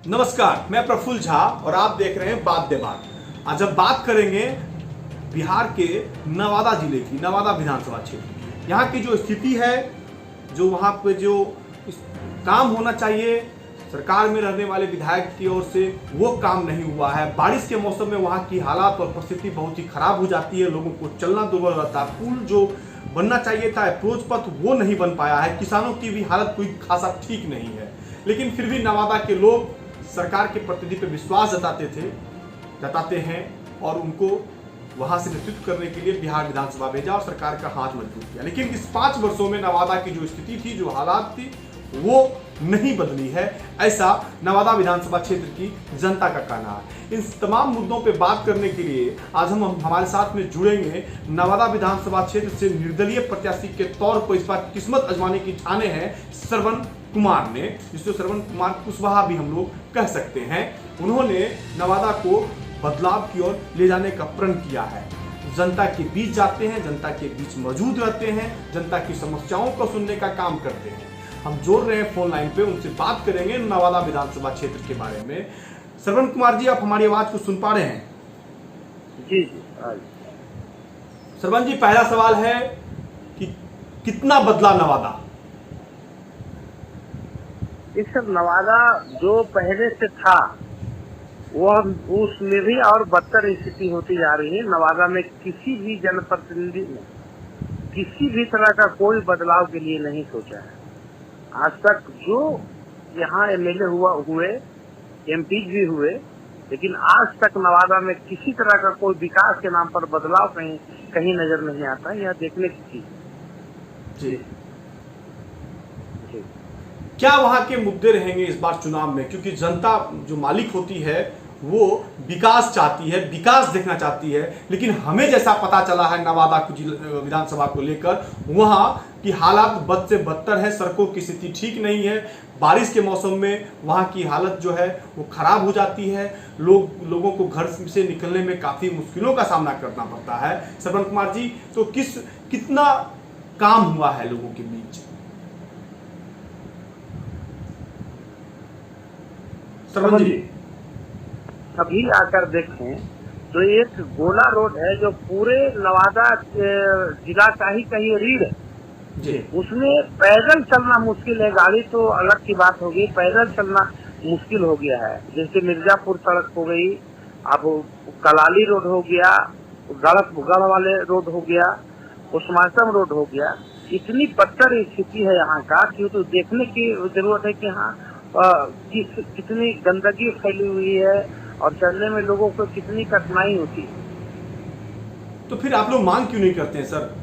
नमस्कार, मैं प्रफुल्ल झा और आप देख रहे हैं बात दे बात। आज हम बात करेंगे बिहार के नवादा जिले की, नवादा विधानसभा क्षेत्र की। यहाँ की जो स्थिति है, जो वहाँ पे जो काम होना चाहिए सरकार में रहने वाले विधायक की ओर से, वो काम नहीं हुआ है। बारिश के मौसम में वहाँ की हालात और परिस्थिति बहुत ही खराब हो जाती है, लोगों को चलना दुर्बल रहता है। पुल जो बनना चाहिए था, अप्रोच पथ, वो नहीं बन पाया है। किसानों की भी हालत कोई खासा ठीक नहीं है, लेकिन फिर भी नवादा के लोग सरकार के प्रतिनिधि पर विश्वास जताते हैं और उनको वहां से नेतृत्व करने के लिए बिहार विधानसभा भेजा और सरकार का हाथ मजबूत किया। लेकिन इस 5 वर्षों में नवादा की जो स्थिति थी, जो हालात थी, वो नहीं बदली है, ऐसा नवादा विधानसभा क्षेत्र की जनता का कहना है। इन तमाम मुद्दों पे बात करने के लिए आज हम हमारे साथ में जुड़ेंगे नवादा विधानसभा क्षेत्र से निर्दलीय प्रत्याशी के तौर पर इस बार किस्मत आजमाने की ठाने हैं श्रवण कुमार ने, जिसको श्रवण कुमार कुशवाहा भी हम लोग कह सकते हैं। उन्होंने नवादा को बदलाव की ओर ले जाने का प्रण किया है। जनता के बीच जाते हैं, जनता के बीच मौजूद रहते हैं, जनता की समस्याओं को सुनने का काम करते हैं। हम जोड़ रहे हैं फोन लाइन पे, उनसे बात करेंगे नवादा विधानसभा क्षेत्र के बारे में। श्रवण कुमार जी, आप हमारी आवाज को सुन पा रहे हैं? जी जी। श्रवण जी, पहला सवाल है कि कितना बदला नवादा? इस सब नवादा जो पहले से था वह उसमें भी और बदतर स्थिति होती जा रही है। नवादा में किसी भी जनप्रतिनिधि ने किसी भी तरह का कोई बदलाव के लिए नहीं सोचा है। आज तक जो यहाँ एमएलए हुए, एमपी भी हुए, लेकिन आज तक नवादा में किसी तरह का कोई विकास के नाम पर बदलाव कहीं नजर नहीं आता। यह देखने की चीज। जी, क्या वहां के मुद्दे रहेंगे इस बार चुनाव में? क्योंकि जनता जो मालिक होती है वो विकास चाहती है, विकास देखना चाहती है, लेकिन हमें जैसा पता चला है नवादा विधानसभा को लेकर, वहां की हालात बद से बदतर है। सड़कों की स्थिति ठीक नहीं है। बारिश के मौसम में वहां की हालत जो है वो खराब हो जाती है। लोगों को घर से निकलने में काफी मुश्किलों का सामना करना पड़ता है। श्रवण कुमार जी, तो कितना काम हुआ है लोगों के बीच? श्रवण जी, अभी आकर देखें तो एक गोला रोड है जो पूरे नवादा जिला का ही कहीं रीढ़ है। उसमें पैदल चलना मुश्किल है। गाड़ी तो अलग की बात होगी, पैदल चलना मुश्किल हो गया है। जैसे मिर्जापुर सड़क हो गई, अब कलाली रोड हो गया, गढ़ वाले रोड हो गया, उस्माचम रोड हो गया। इतनी बदतर स्थिति है यहाँ का कि तो देखने की जरूरत है कि हाँ कितनी गंदगी फैली हुई है और चलने में लोगों को कितनी कठिनाई होती है। तो फिर आप लोग मांग क्यों नहीं करते हैं सर?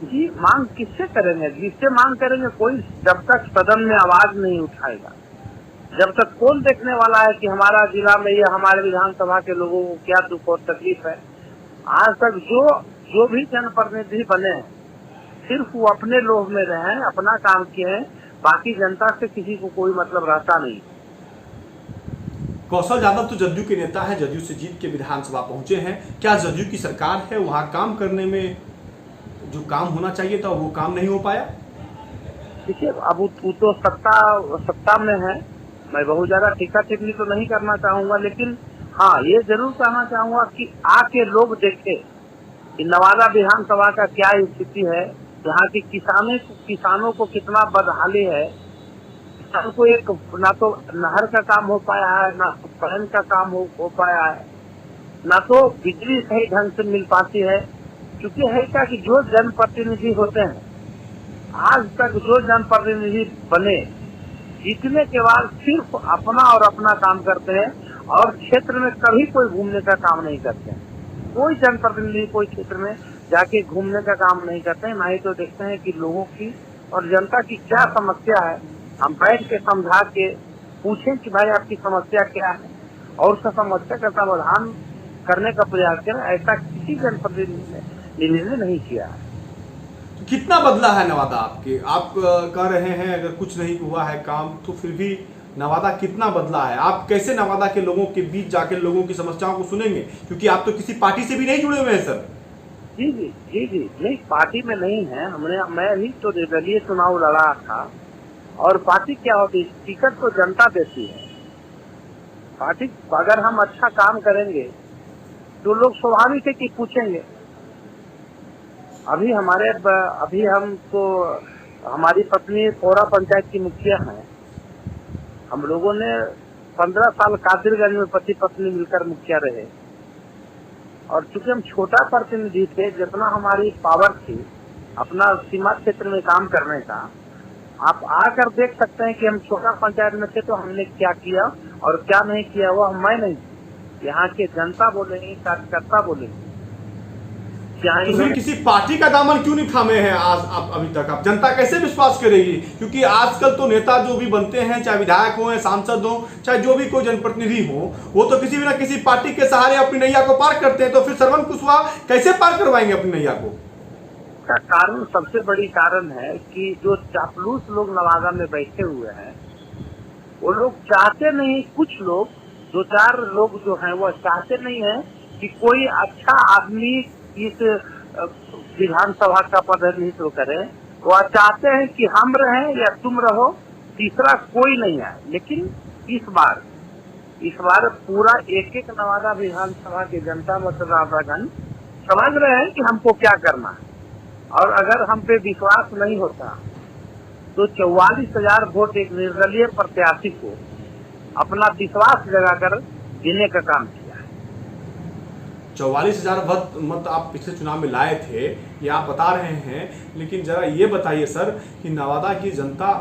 जी, मांग किससे करेंगे? जिससे मांग करेंगे कोई जब तक सदन में आवाज नहीं उठाएगा, जब तक कौन देखने वाला है कि हमारा जिला में या हमारे विधानसभा के लोगों को क्या दुख और तकलीफ है। आज तक जो भी जनप्रतिनिधि बने हैं, सिर्फ वो अपने लोभ में रहे हैं, अपना काम किए हैं, बाकी जनता से किसी को कोई मतलब रहता नहीं। कौशल यादव तो जदयू के नेता हैं, जदयू से जीत के विधानसभा पहुंचे हैं। क्या जदयू की सरकार है, वहां काम करने में जो काम होना चाहिए था वो काम नहीं हो पाया? देखिए, अब वो तो सत्ता में है। मैं बहुत ज्यादा टीका टिप्पणी तो नहीं करना चाहूंगा, लेकिन हाँ ये जरूर कहना चाहूंगा कि आके लोग देखे कि नवादा विधानसभा का क्या स्थिति है, यहाँ की किसानों को कितना बदहाली है। किसान को एक ना तो नहर का काम हो पाया है, ना तो पहन का काम हो पाया है, ना तो बिजली सही ढंग से मिल पाती है। क्योंकि है क्या कि जो जनप्रतिनिधि होते हैं, आज तक जो जनप्रतिनिधि बने, जीतने के बाद सिर्फ अपना और अपना काम करते हैं और क्षेत्र में कभी कोई घूमने का काम नहीं करते हैं। कोई जनप्रतिनिधि कोई क्षेत्र में जाके घूमने का काम नहीं करते हैं, ना ही तो देखते हैं कि लोगों की और जनता की क्या समस्या है। हम बैठ के समझा के पूछें कि भाई आपकी समस्या क्या है और उसका समस्या का समाधान करने का प्रयास करें, ऐसा किसी जनप्रतिनिधि ने निर्णय नहीं किया है। कितना बदला है नवादा आपके? आप कह रहे हैं अगर कुछ नहीं हुआ है काम, तो फिर भी नवादा कितना बदला है? आप कैसे नवादा के लोगों के बीच जाकर लोगों की समस्याओं को सुनेंगे? क्योंकि आप तो किसी पार्टी से भी नहीं जुड़े हुए हैं सर। जी जी जी जी, नहीं पार्टी में नहीं है। मैं भी तो निर्दलीय चुनाव लड़ा था और पार्टी क्या होती है, टिकट तो जनता देती है। पार्टी अगर हम अच्छा काम करेंगे तो लोग स्वाभाविक है कि पूछेंगे। अभी हमको हमारी पत्नी पौरा पंचायत की मुखिया है। हम लोगों ने 15 साल कादिरगंज में पति पत्नी मिलकर मुखिया रहे, और चूंकि हम छोटा प्रतिनिधि थे, जितना हमारी पावर थी अपना सीमा क्षेत्र में काम करने का, आप आकर देख सकते हैं कि हम छोटा पंचायत में थे तो हमने क्या किया और क्या नहीं किया, वो मैं नहीं, यहाँ के जनता बोलेंगे, कार्यकर्ता बोलेंगे। तो फिर किसी पार्टी का दामन क्यों नहीं थामे हैं आज आप अभी तक? आप जनता कैसे विश्वास करेगी? क्योंकि आजकल तो नेता जो भी बनते हैं, चाहे विधायक हो, सांसद हो, चाहे जो भी कोई जनप्रतिनिधि हो, वो तो किसी न किसी पार्टी के सहारे अपनी नैया को पार करते हैं। तो फिर श्रवण कुशवाहा कैसे पार करवाएंगे अपनी नैया को? का कारण, सबसे बड़ी कारण है कि जो चापलूस लोग नवादा में बैठे हुए हैं, वो लोग चाहते नहीं, कुछ लोग, 2-4 लोग जो हैं वो चाहते नहीं है कि कोई अच्छा आदमी इस विधानसभा का प्रतिनिधित्व करे। वो चाहते हैं कि हम रहें या तुम रहो, तीसरा कोई नहीं आए। लेकिन इस बार पूरा एक नवादा विधानसभा के जनता मतदातागण समझ रहे हैं कि हमको क्या करना है, और अगर हम पे विश्वास नहीं होता तो 44,000 वोट एक निर्दलीय प्रत्याशी को अपना विश्वास जगाकर देने का काम किया है। 44,000 मत आप पिछले चुनाव में लाए थे, ये आप बता रहे हैं, लेकिन जरा ये बताइए सर कि नवादा की जनता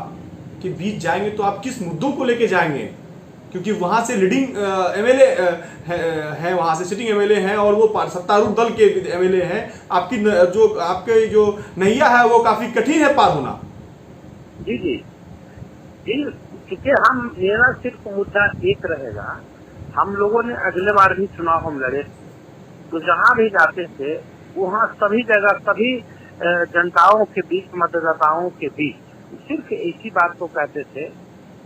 के बीच जाएंगे तो आप किस मुद्दों को लेके जाएंगे? क्योंकि वहां से लीडिंग एमएलए है, वहां से सिटिंग एमएलए हैं और वो सत्तारूढ़ दल के एमएलए हैं। आपके जो नैया है वो काफी कठिन है पार होना। जी, क्योंकि मेरा सिर्फ मुद्दा एक रहेगा। हम लोगों ने अगले बार भी चुनाव हम लड़े, तो जहाँ भी जाते थे वहाँ सभी जगह सभी जनताओं के बीच, मतदाताओं के बीच सिर्फ इसी बात को कहते थे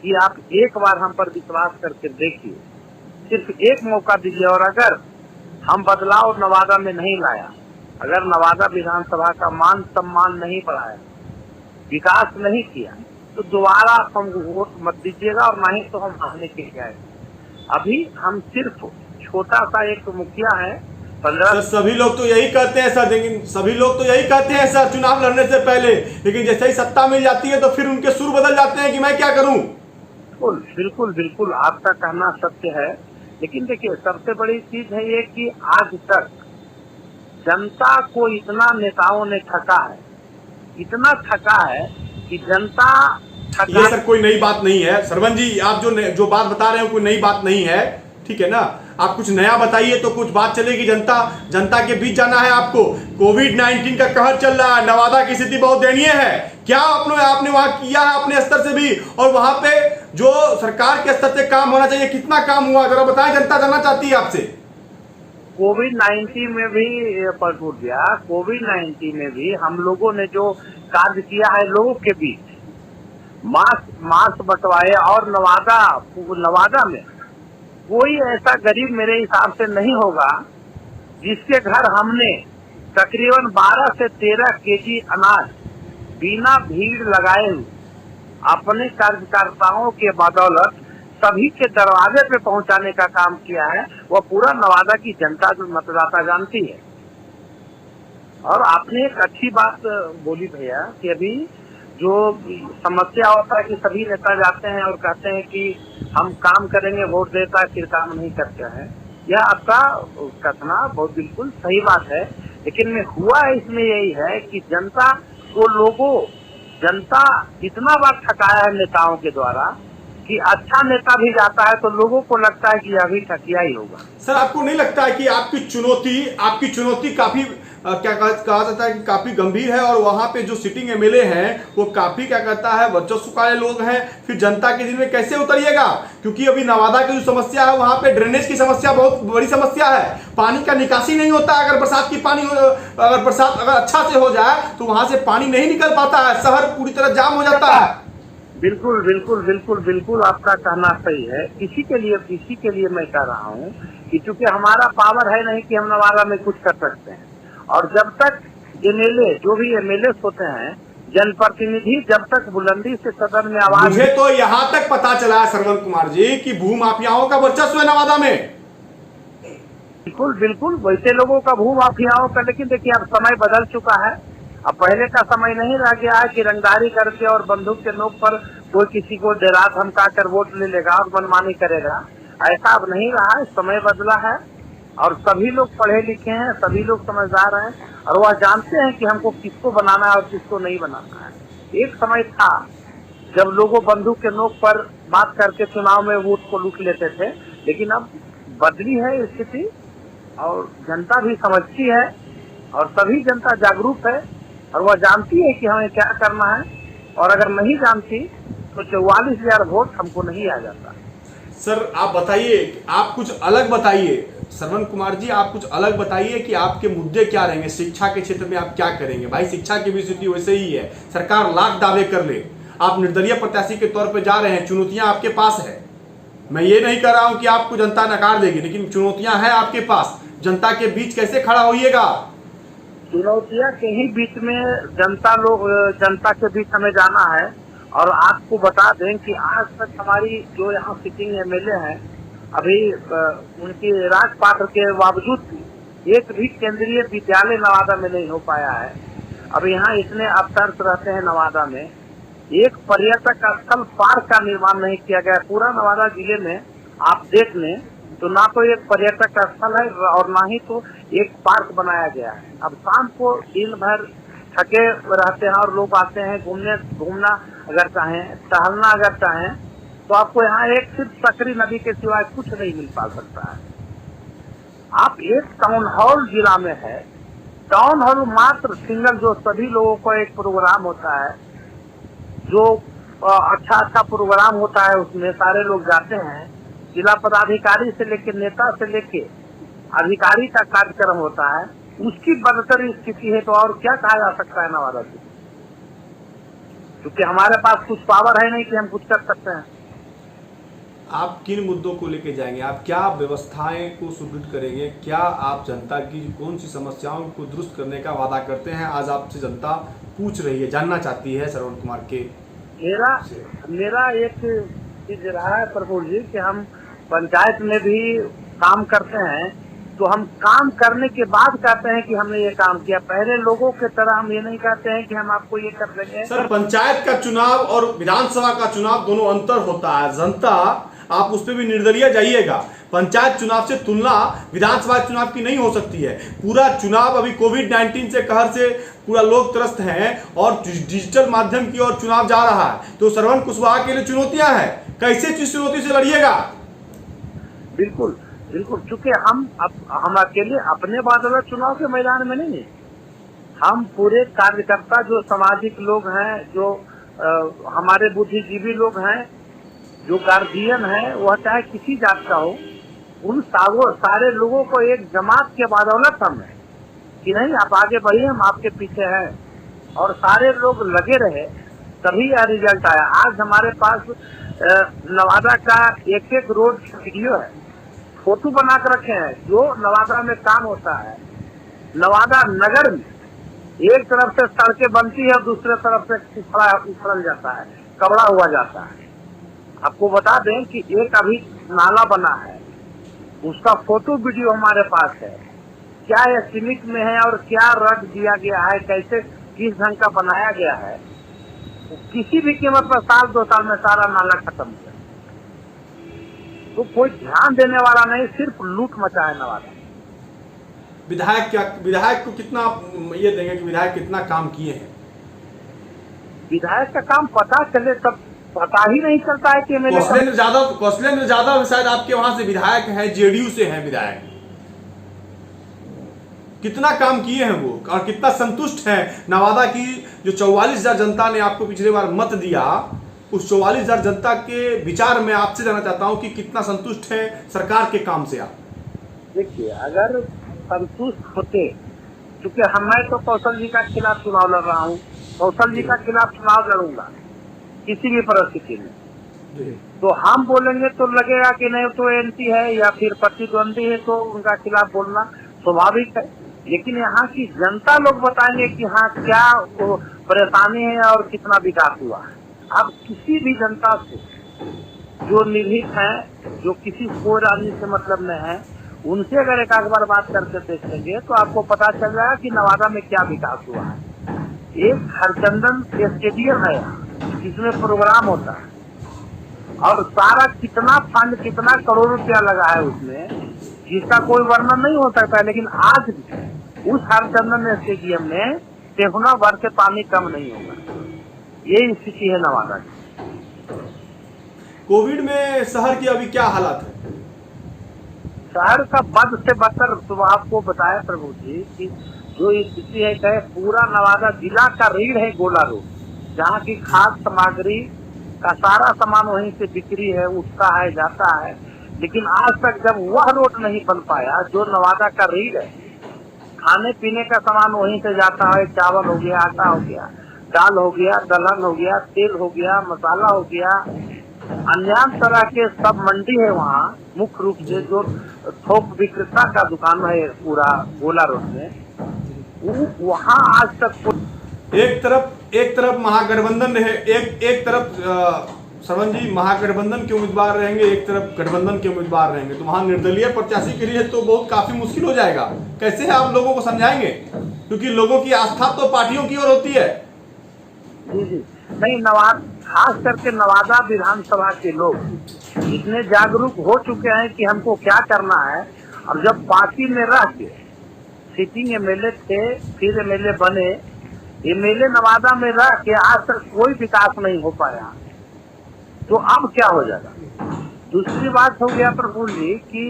कि आप एक बार हम पर विश्वास करके देखिए, सिर्फ एक मौका दीजिए, और अगर हम बदलाव नवादा में नहीं लाया, अगर नवादा विधानसभा का मान सम्मान नहीं बढ़ाया, विकास नहीं किया, तो दोबारा हमको वोट मत दीजिएगा, और नहीं तो हम आने के लिए आए। अभी हम सिर्फ छोटा सा एक मुखिया है। सर सभी लोग तो यही कहते हैं सर, लेकिन सभी लोग तो यही कहते हैं सर चुनाव लड़ने से पहले, लेकिन जैसे ही सत्ता मिल जाती है तो फिर उनके सुर बदल जाते हैं कि मैं क्या करूं। बिल्कुल आपका कहना सत्य है, लेकिन देखिए सबसे बड़ी चीज है ये कि आज तक जनता को इतना नेताओं ने ठगा है, इतना ठगा है कि जनता ये सर कोई नई बात नहीं है। श्रवण जी, आप जो बात बता रहे हो कोई नई बात नहीं है, ठीक है ना? आप कुछ नया बताइए तो कुछ बात चलेगी। जनता के बीच जाना है आपको। कोविड-19 का कहर चल रहा है, नवादा की स्थिति बहुत दयनीय है। क्या आपने वहां किया है अपने स्तर से भी, और वहां पे जो सरकार के स्तर से काम होना चाहिए कितना काम हुआ, जरा बताएं, जनता जानना चाहती है आपसे। कोविड-19 में भी पर टूट गया। कोविड-19 में भी हम लोगों ने जो कार्य किया है लोगों के बीच, मास्क बंटवाए, और नवादा में कोई ऐसा गरीब मेरे हिसाब से नहीं होगा जिसके घर हमने तकरीबन 12 से 13 केजी अनाज बिना भीड़ लगाए अपने कार्यकर्ताओं के बदौलत सभी के दरवाजे पे पहुंचाने का काम किया है। वह पूरा नवादा की जनता, जो मतदाता जानती है। और आपने एक अच्छी बात बोली भैया कि अभी जो समस्या होता है कि सभी नेता जाते हैं और कहते हैं कि हम काम करेंगे, वोट देता है, फिर काम नहीं करते हैं। यह आपका कथना बहुत बिल्कुल सही बात है, लेकिन हुआ इसमें यही है कि जनता इतना बार ठकाया है नेताओं के द्वारा कि अच्छा नेता भी जाता है तो लोगों को लगता है कि अभी ठकिया ही होगा। सर आपको नहीं लगता है कि आपकी चुनौती काफी क्या कहा जाता है कि काफी गंभीर है, और वहां पे जो सिटिंग एमएलए हैं वो काफी क्या कहता है वर्चस्व वाले लोग हैं, फिर जनता के दिल में कैसे उतरिएगा? क्योंकि अभी नवादा की जो समस्या है वहां पे ड्रेनेज की समस्या बहुत बड़ी समस्या है। पानी का निकासी नहीं होता। अगर बरसात अगर अच्छा से हो जाए तो वहां से पानी नहीं निकल पाता है, शहर पूरी तरह जाम हो जाता है। बिल्कुल आपका कहना सही है। इसी के लिए मैं कह रहा हूँ कि चूंकि हमारा पावर है नहीं कि हम नवादा में कुछ कर सकते हैं, और जब तक एमएलए, जो भी एमएलए होते हैं, जनप्रतिनिधि जब तक बुलंदी से सदन में आवाज। मुझे तो यहाँ तक पता चला है श्रवण कुमार जी कि भूमाफियाओं का वर्चस्व है नवादा में। बिल्कुल बिल्कुल, वैसे लोगों का भूमाफियाओं का, लेकिन देखिए अब समय बदल चुका है। अब पहले का समय नहीं रह गया है कि रंगदारी करके और बंदूक के नोक पर कोई किसी को डरा धमका कर वोट ले लेगा और मनमानी करेगा। ऐसा अब नहीं रहा है, समय बदला है और सभी लोग पढ़े लिखे हैं, सभी लोग समझदार हैं और वह जानते हैं कि हमको किसको बनाना है और किसको नहीं बनाना है। एक समय था जब लोगों बंदूक के नोक पर बात करके चुनाव में वोट को लूट लेते थे, लेकिन अब बदली है स्थिति और जनता भी समझती है और सभी जनता जागरूक है और वह जानती है कि हमें क्या करना है। और अगर नहीं जानती तो 44,000 वोट हमको नहीं आ जाता। सर आप बताइए, आप कुछ अलग बताइए, श्रवण कुमार जी आप कुछ अलग बताइए कि आपके मुद्दे क्या रहेंगे, शिक्षा के क्षेत्र में आप क्या करेंगे। भाई शिक्षा की भी स्थिति वैसे ही है, सरकार लाख दावे कर ले, आप निर्दलीय प्रत्याशी के तौर पर जा रहे हैं, चुनौतियां आपके पास है। मैं ये नहीं कर रहा हूं कि आपको जनता नकार देगी, लेकिन चुनौतियां हैं आपके पास, जनता के बीच कैसे खड़ा होइएगा। चुनौतियां के ही बीच में जनता के बीच हमें जाना है। और आपको बता दें कि आज तक हमारी जो यहाँ सिटिंग एमएलए हैं, अभी उनकी राजपात्र के बावजूद भी एक भी केंद्रीय विद्यालय नवादा में नहीं हो पाया है। अब यहाँ इतने अफसर रहते हैं नवादा में, एक पर्यटक स्थल पार्क का निर्माण नहीं किया गया। पूरा नवादा जिले में आप देख लें तो ना तो एक पर्यटक स्थल है और ना ही तो एक पार्क बनाया गया है। अब शाम को दिन भर थके रहते हैं और लोग आते हैं घूमना अगर चाहें, टहलना अगर चाहें, तो आपको यहाँ एक सिर्फ सकरी नदी के सिवाय कुछ नहीं मिल पा सकता है। आप एक टाउन हॉल जिला में है, टाउन हॉल मात्र सिंगल, जो सभी लोगों को एक प्रोग्राम होता है, जो अच्छा प्रोग्राम होता है, उसमें सारे लोग जाते हैं। जिला पदाधिकारी से लेके नेता से लेके अधिकारी का कार्यक्रम होता है, उसकी बदतर स्थिति है। तो और क्या कहा जा सकता है नवादा से, क्योंकि हमारे पास कुछ पावर है नहीं कि हम कुछ कर सकते हैं। आप किन मुद्दों को लेके जाएंगे, आप क्या व्यवस्थाएं को सुदृढ़ करेंगे, क्या आप जनता की कौन सी समस्याओं को दुरुस्त करने का वादा करते हैं। आज आपसे जनता पूछ रही है, जानना चाहती है श्रवण कुमार के। मेरा एक चीज रहा है प्रभु जी कि हम पंचायत में भी काम करते हैं, तो हम काम करने के बाद कहते हैं कि हमने ये काम किया। पहले लोगों के तरह हम ये नहीं कहते हैं कि हम आपको ये कर देंगे। सर पंचायत का चुनाव और विधानसभा का चुनाव दोनों अंतर होता है, जनता आप उस पर भी निर्दलीय जाइएगा। पंचायत चुनाव से तुलना विधानसभा चुनाव की नहीं हो सकती है। पूरा चुनाव अभी कोविड-19 से कहर से पूरा लोग त्रस्त हैं और डिजिटल माध्यम की ओर चुनाव जा रहा है, तो श्रवण कुशवाहा के लिए चुनौतियां हैं। कैसे इस चुनौती से लड़िएगा। बिल्कुल बिल्कुल, चूंकि हम अकेले अपने बादल चुनाव के मैदान में नहीं है, हम पूरे कार्यकर्ता जो सामाजिक लोग हैं, जो हमारे बुद्धिजीवी लोग हैं, जो गार्जियन है, वह चाहे किसी जात का हो, उन सारे लोगों को एक जमात के बदौलत हम है कि नहीं आप आगे बढ़िए, हम आपके पीछे हैं और सारे लोग लगे रहे, तभी यह रिजल्ट आया। आज हमारे पास नवादा का एक रोड वीडियो है, फोटो बना कर रखे हैं, जो नवादा में काम होता है। नवादा नगर में एक तरफ से सड़कें बनती है और दूसरे तरफ से उखड़ जाता है, कबड़ा हुआ जाता है। आपको बता दें कि एक अभी नाला बना है, उसका फोटो वीडियो हमारे पास है। क्या यह सीमित में है और क्या रख दिया गया है, कैसे किस ढंग का बनाया गया है, किसी भी कीमत पर साल 2 साल में सारा नाला खत्म हो गया। तो कोई ध्यान देने वाला नहीं, सिर्फ लूट मचा है नवादा। विधायक को कितना ये देंगे कि विधायक कितना काम किए हैं। विधायक का काम पता चले तब पता ही नहीं चलता है कि कौशलेंद्र यादव शायद आपके वहां से विधायक हैं, जेडीयू से हैं विधायक, कितना काम किए हैं वो और कितना संतुष्ट है नवादा की जो 44,000 जनता ने आपको पिछले बार मत दिया, उस 44,000 जनता के विचार में आपसे जानना चाहता हूं कि कितना संतुष्ट है सरकार के काम से आप। देखिए, अगर संतुष्ट होते, क्योंकि मैं तो कौशल जी का खिलाफ चुनाव लड़ रहा हूँ, कौशल जी का खिलाफ चुनाव लड़ूंगा किसी भी परिस्थिति में, तो हम बोलेंगे तो लगेगा कि नहीं तो एंटी है या फिर प्रतिद्वंदी है, तो उनका खिलाफ बोलना स्वाभाविक है। लेकिन यहाँ की जनता लोग बताएंगे कि हाँ क्या परेशानी है और कितना विकास हुआ है। अब किसी भी जनता से जो निर्भीक है, जो किसी कोई राजनीति से मतलब में है, उनसे अगर एक आध बार बात करके देखेंगे तो आपको पता चल जाएगा कि नवादा में क्या विकास हुआ है। एक हरचंदन स्टेडियम है यहाँ, जिसमें प्रोग्राम होता है और सारा कितना फंड, कितना करोड़ रुपया लगा है उसमें, जिसका कोई वर्णन नहीं हो सकता है। लेकिन आज भी उस हरचंदन स्टेडियम में टेहुना भर के पानी कम नहीं होगा। ये स्थिति है नवादा की। कोविड में शहर की अभी क्या हालात है? शहर का बद से बदतर तो आपको बताया प्रभु जी कि जो स्थिति है, कहे पूरा नवादा जिला का रीढ़ है गोला रोड, जहाँ की खाद्य सामग्री का सारा सामान वहीं से बिक्री है, उठता है, जाता है। लेकिन आज तक जब वह रोड नहीं बन पाया जो नवादा का रीढ़ है, खाने पीने का सामान वहीं से जाता है, चावल हो गया, आटा हो गया, दाल हो गया, दलहन हो गया, तेल हो गया, मसाला हो गया, अन्य तरह के सब मंडी है वहाँ। मुख्य रूप से जो थोक विक्रेता का दुकान है पूरा गोला रोड में, वहाँ आज तक एक तरफ महागठबंधन है, एक तरफ श्रवण जी महागठबंधन के उम्मीदवार रहेंगे, एक तरफ गठबंधन के उम्मीदवार रहेंगे, तो वहाँ निर्दलीय प्रत्याशी के लिए तो बहुत काफी मुश्किल हो जाएगा। कैसे आप लोगों को समझाएंगे, क्योंकि लोगों की आस्था तो पार्टियों की ओर होती है। जी जी नहीं, खास करके नवादा विधानसभा के लोग इतने जागरूक हो चुके हैं कि हमको क्या करना है। अब जब पार्टी में रह के सिटिंग एमएलए थे, फिर एमएलए बने, एमएलए नवादा में रह के आज तक कोई विकास नहीं हो पाया, तो अब क्या हो जाएगा। दूसरी बात हो गया प्रफुल्ल जी कि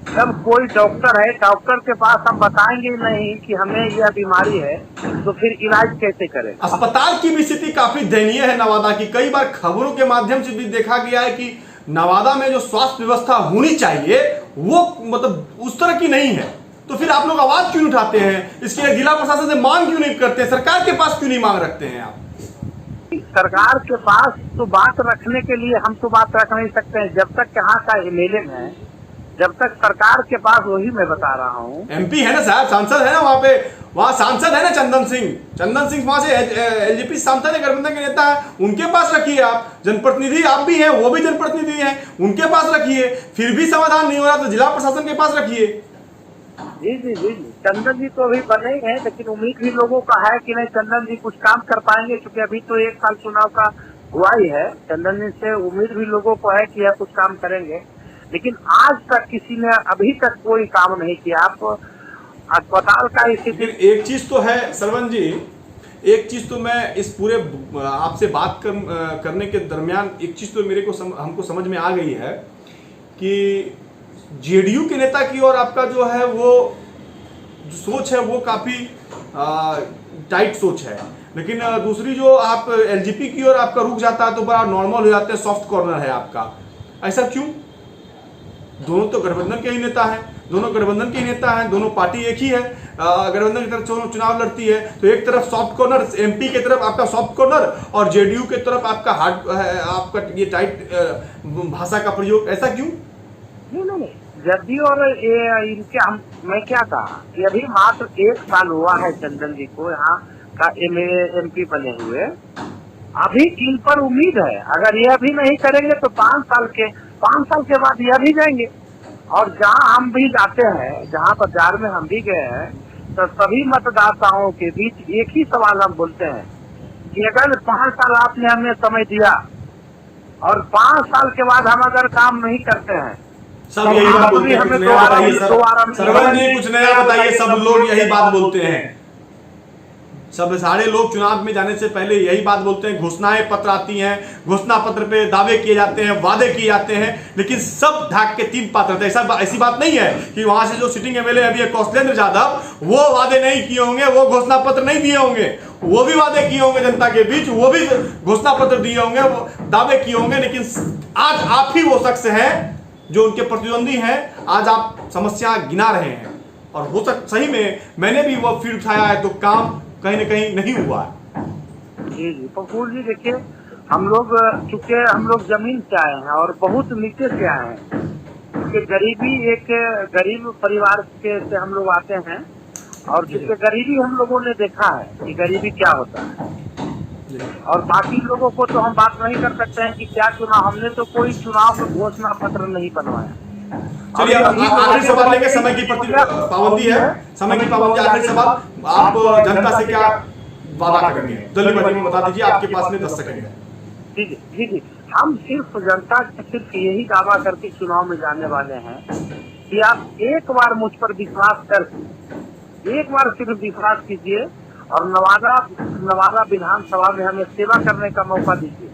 जब कोई डॉक्टर है, डॉक्टर के पास हम बताएंगे नहीं कि हमें यह बीमारी है, तो फिर इलाज कैसे करें। अस्पताल की भी स्थिति काफी दयनीय है नवादा की। कई बार खबरों के माध्यम से भी देखा गया है कि नवादा में जो स्वास्थ्य व्यवस्था होनी चाहिए वो मतलब उस तरह की नहीं है। तो फिर आप लोग आवाज क्यों उठाते हैं, इसके लिए जिला प्रशासन से मांग क्यों नहीं करते, सरकार के पास क्यों नहीं मांग रखते हैं आप? सरकार के पास तो बात रखने के लिए हम तो बात रख नहीं सकते हैं जब तक यहाँ का एमएलए है, जब तक सरकार के पास, वही मैं बता रहा हूँ। एमपी है ना साहब, सांसद है ना वहाँ सांसद है ना चंदन सिंह वहाँ से एलजेपी सांसद है, गठबंधन के नेता है, उनके पास रखिए। आप जनप्रतिनिधि आप भी हैं, वो भी जनप्रतिनिधि हैं, उनके पास रखिए। फिर भी समाधान नहीं हो रहा तो जिला प्रशासन के पास रखिए। जी जी जी जी चंदन जी तो अभी बने ही हैं, लेकिन उम्मीद भी लोगों का है कि नहीं चंदन जी कुछ काम कर पाएंगे, क्योंकि अभी तो 1 साल चुनाव का हुआ ही है। चंदन जी से उम्मीद भी लोगों को है कि यह कुछ काम करेंगे, लेकिन आज तक किसी ने अभी तक कोई काम नहीं किया। आप अस्पताल का स्थिति, एक चीज तो है श्रवण जी, एक चीज तो मैं इस पूरे आपसे बात करने के दरमियान एक चीज तो मेरे को हमको समझ में आ गई है कि जेडीयू के नेता की ओर आपका जो है वो जो सोच है वो काफी टाइट सोच है, लेकिन दूसरी जो आप एलजेपी की ओर आपका रुक जाता है तो बड़ा नॉर्मल हो जाता है, सॉफ्ट कॉर्नर है आपका। ऐसा क्यों? दोनों तो गठबंधन के ही नेता हैं, दोनों गठबंधन के ही नेता हैं, दोनों पार्टी एक ही है। गठबंधन की तरफ चुनाव लड़ती है तो एक तरफ सॉफ्ट कॉर्नर, एमपी की तरफ आपका सॉफ्ट कॉर्नर और जेडीयू की तरफ आपका हार्ड, आपका ये टाइट भाषा का प्रयोग। ऐसा क्यों? नहीं, जदयू और इनके मैं क्या कहा कि अभी मात्र 1 साल हुआ है चंदन जी को यहाँ का एमपी बने हुए। अभी इन पर उम्मीद है, अगर यह भी नहीं करेंगे तो 5 साल के बाद यह भी जाएंगे। और जहाँ हम भी जाते हैं, जहाँ बाजार में हम भी गए हैं, तो सभी मतदाताओं के बीच एक ही सवाल हम बोलते हैं कि अगर 5 साल आपने हमें समय दिया और 5 साल के बाद हम अगर काम नहीं करते हैं, सब यही बात बोलते हैं। कुछ नया बताइए सरवन जी, कुछ नया बताइए। सब लोग यही बात बोलते हैं, सब सारे लोग चुनाव में जाने से पहले यही बात बोलते हैं। घोषणाएं पत्र आती हैं, घोषणा पत्र पे दावे किए जाते हैं, वादे किए जाते हैं, लेकिन सब ढाक के 3 पात्र रहते हैं। ऐसी बात नहीं है कि वहां से जो सिटिंग एमएलए अभी है कौशलेंद्र यादव, वो वादे नहीं किए होंगे, वो घोषणा पत्र नहीं दिए होंगे, वो भी वादे किए होंगे जनता के बीच, वो भी घोषणा पत्र दिए होंगे, दावे किए होंगे, लेकिन आज आप ही वो शख्स हैं जो उनके प्रतिद्वंदी हैं। आज आप समस्या गिना रहे हैं और हो सकता सही में मैंने भी वो फील्ड उठाया है तो काम कहीं ना कहीं नहीं हुआ है। जी प्रफुल्ल जी देखिए, हम लोग चूंकि हम लोग जमीन से आए हैं और बहुत नीचे से आए हैं, क्योंकि गरीबी, एक गरीब परिवार के से हम लोग आते हैं और जिससे गरीबी हम लोगों ने देखा है कि गरीबी क्या होता है। और बाकी लोगों को तो हम बात नहीं कर सकते हैं कि क्या चुनाव, हमने तो कोई चुनाव में घोषणा पत्र नहीं बनवाया। चलिए आखिरी सवाल लेंगे, समय की पाबंदी है, समय की पाबंदी। आखिरी सवाल, आप जनता से क्या वादा करेंगे? जल्दी में बता दीजिए, आपके पास में 10 सेकंड है। जी, हम सिर्फ जनता से सिर्फ यही दावा करके चुनाव में जाने वाले हैं कि आप एक बार मुझ पर विश्वास कर, एक बार सिर्फ विश्वास कीजिए और नवादा विधानसभा में हमें सेवा करने का मौका दीजिए।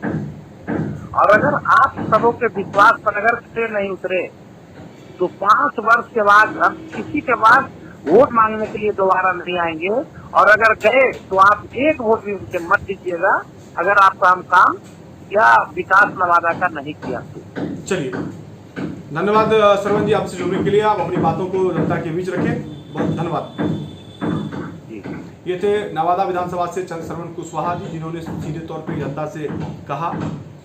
और अगर आप सबों के विश्वास पर अगर से नहीं उतरे तो 5 वर्ष के बाद हम किसी के पास वोट मांगने के लिए दोबारा नहीं आएंगे। और अगर गए तो आप एक वोट भी उनसे मत दीजिएगा अगर आपका हम काम या विकास नवादा का नहीं किया। चलिए, धन्यवाद श्रवण जी, आपसे जुड़ने के लिए। आप अपनी बातों को जनता के बीच रखें, बहुत धन्यवाद। ये थे नवादा विधानसभा से श्रवण कुशवाहा जी, जिन्होंने सीधे तौर पे जनता से कहा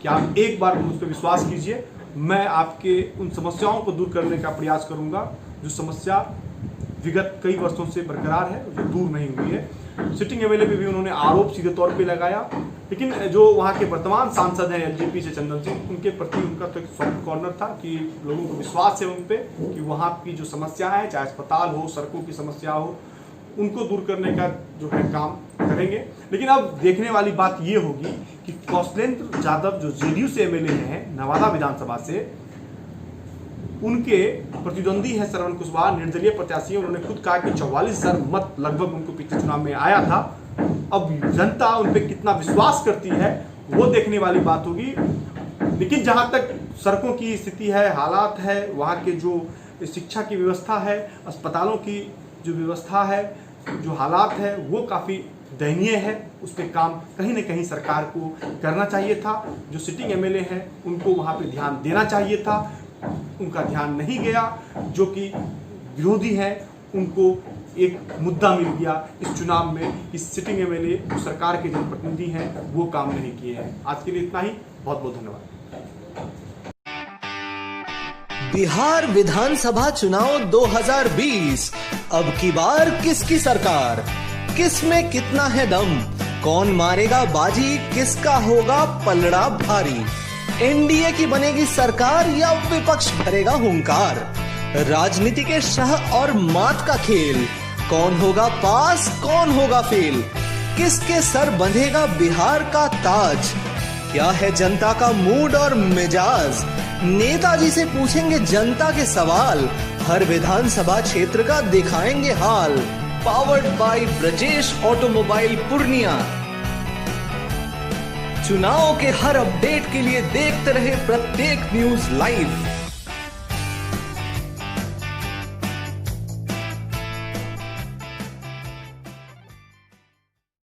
कि आप एक बार मुझ पर विश्वास कीजिए, मैं आपके उन समस्याओं को दूर करने का प्रयास करूंगा जो समस्या विगत कई वर्षों से बरकरार है, जो दूर नहीं हुई है। सिटिंग एमएलए पे भी उन्होंने आरोप सीधे तौर पे लगाया, लेकिन जो वहाँ के वर्तमान सांसद हैं एलजेपी से चंदन सिंह, उनके प्रति उनका तो एक सॉफ्ट कॉर्नर था कि लोगों को विश्वास है उन पे कि वहाँ की जो समस्या है, चाहे अस्पताल हो, सड़कों की समस्या हो, उनको दूर करने का जो है काम करेंगे। लेकिन अब देखने वाली बात ये होगी कि कौशलेंद्र यादव जो जेडीयू से एमएलए हैं नवादा विधानसभा से, उनके प्रतिद्वंदी है श्रवण कुशवाहा, निर्दलीय प्रत्याशी। उन्होंने खुद कहा कि 44,000 मत लगभग उनको पिछले चुनाव में आया था। अब जनता उन पर कितना विश्वास करती है वो देखने वाली बात होगी। लेकिन जहां तक सड़कों की स्थिति है, हालात है, वहां के जो शिक्षा की व्यवस्था है, अस्पतालों की जो व्यवस्था है, जो हालात है, वो काफ़ी दयनीय है। उस पर काम कहीं न कहीं सरकार को करना चाहिए था। जो सिटिंग एमएलए हैं उनको वहाँ पे ध्यान देना चाहिए था, उनका ध्यान नहीं गया। जो कि विरोधी हैं उनको एक मुद्दा मिल गया इस चुनाव में, इस सिटिंग एमएलए जो सरकार के जनप्रतिनिधि हैं वो काम नहीं किए हैं। आज के लिए इतना ही, बहुत बहुत धन्यवाद। बिहार विधानसभा चुनाव 2020, अब की बार किसकी सरकार, किस में कितना है दम, कौन मारेगा बाजी, किसका होगा पलड़ा भारी, एनडीए की बनेगी सरकार या विपक्ष भरेगा हुंकार, राजनीति के शह और मात का खेल, कौन होगा पास कौन होगा फेल, किसके सर बंधेगा बिहार का ताज, क्या है जनता का मूड और मिजाज, नेताजी से पूछेंगे जनता के सवाल, हर विधानसभा क्षेत्र का दिखाएंगे हाल। Powered by Brajesh automobile Purnia. चुनाव के हर अपडेट के लिए देखते रहे प्रत्येक न्यूज लाइव।